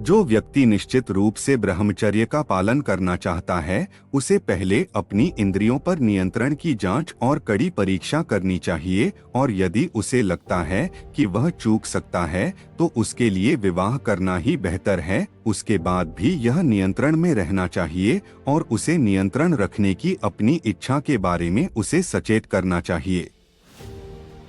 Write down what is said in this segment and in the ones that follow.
जो व्यक्ति निश्चित रूप से ब्रह्मचर्य का पालन करना चाहता है, उसे पहले अपनी इंद्रियों पर नियंत्रण की जांच और कड़ी परीक्षा करनी चाहिए, और यदि उसे लगता है कि वह चूक सकता है तो उसके लिए विवाह करना ही बेहतर है। उसके बाद भी यह नियंत्रण में रहना चाहिए और उसे नियंत्रण रखने की अपनी इच्छा के बारे में उसे सचेत करना चाहिए।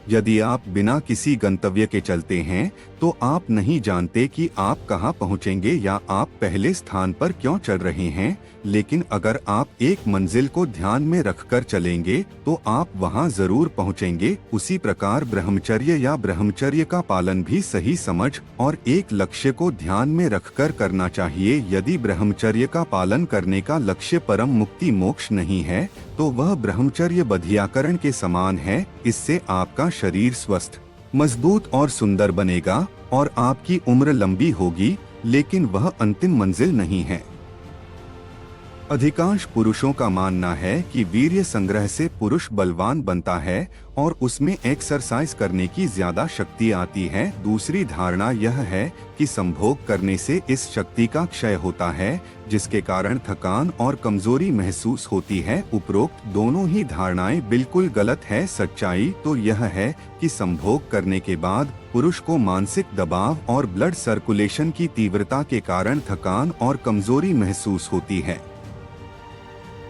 यदि आप बिना किसी गंतव्य के चलते हैं तो आप नहीं जानते कि आप कहां पहुंचेंगे या आप पहले स्थान पर क्यों चल रहे हैं, लेकिन अगर आप एक मंजिल को ध्यान में रखकर चलेंगे तो आप वहां जरूर पहुंचेंगे। उसी प्रकार ब्रह्मचर्य या ब्रह्मचर्य का पालन भी सही समझ और एक लक्ष्य को ध्यान में रखकर करना चाहिए। यदि ब्रह्मचर्य का पालन करने का लक्ष्य परम मुक्ति मोक्ष नहीं है तो वह ब्रह्मचर्य बधियाकरण के समान है। इससे आपका शरीर स्वस्थ, मजबूत और सुंदर बनेगा और आपकी उम्र लंबी होगी, लेकिन वह अंतिम मंजिल नहीं है। अधिकांश पुरुषों का मानना है कि वीर्य संग्रह से पुरुष बलवान बनता है और उसमें एक्सरसाइज करने की ज्यादा शक्ति आती है। दूसरी धारणा यह है कि संभोग करने से इस शक्ति का क्षय होता है, जिसके कारण थकान और कमजोरी महसूस होती है। उपरोक्त दोनों ही धारणाएं बिल्कुल गलत है। सच्चाई तो यह है कि संभोग करने के बाद पुरुष को मानसिक दबाव और ब्लड सर्कुलेशन की तीव्रता के कारण थकान और कमजोरी महसूस होती है।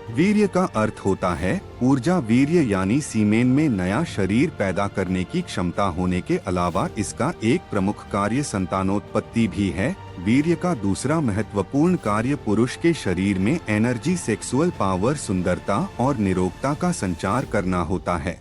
वीर्य का अर्थ होता है ऊर्जा। वीर्य यानी सीमेन में नया शरीर पैदा करने की क्षमता होने के अलावा इसका एक प्रमुख कार्य संतानोत्पत्ति भी है। वीर्य का दूसरा महत्वपूर्ण कार्य पुरुष के शरीर में एनर्जी, सेक्सुअल पावर, सुंदरता और निरोगता का संचार करना होता है।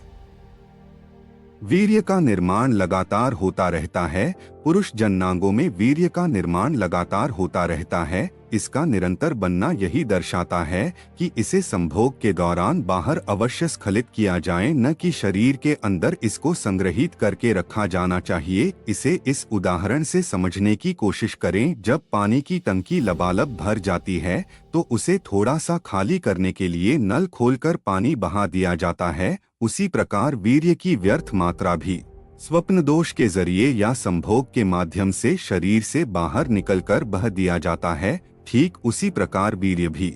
वीर्य का निर्माण लगातार होता रहता है। पुरुष जननांगों में वीर्य का निर्माण लगातार होता रहता है। इसका निरंतर बनना यही दर्शाता है कि इसे संभोग के दौरान बाहर अवश्य स्खलित किया जाए, न कि शरीर के अंदर इसको संग्रहित करके रखा जाना चाहिए। इसे इस उदाहरण से समझने की कोशिश करें। जब पानी की टंकी लबालब भर जाती है तो उसे थोड़ा सा खाली करने के लिए नल खोलकर पानी बहा दिया जाता है। उसी प्रकार वीर्य की व्यर्थ मात्रा भी स्वप्न दोष के जरिए या संभोग के माध्यम से शरीर से बाहर निकलकर बह दिया जाता है। ठीक उसी प्रकार वीर्य भी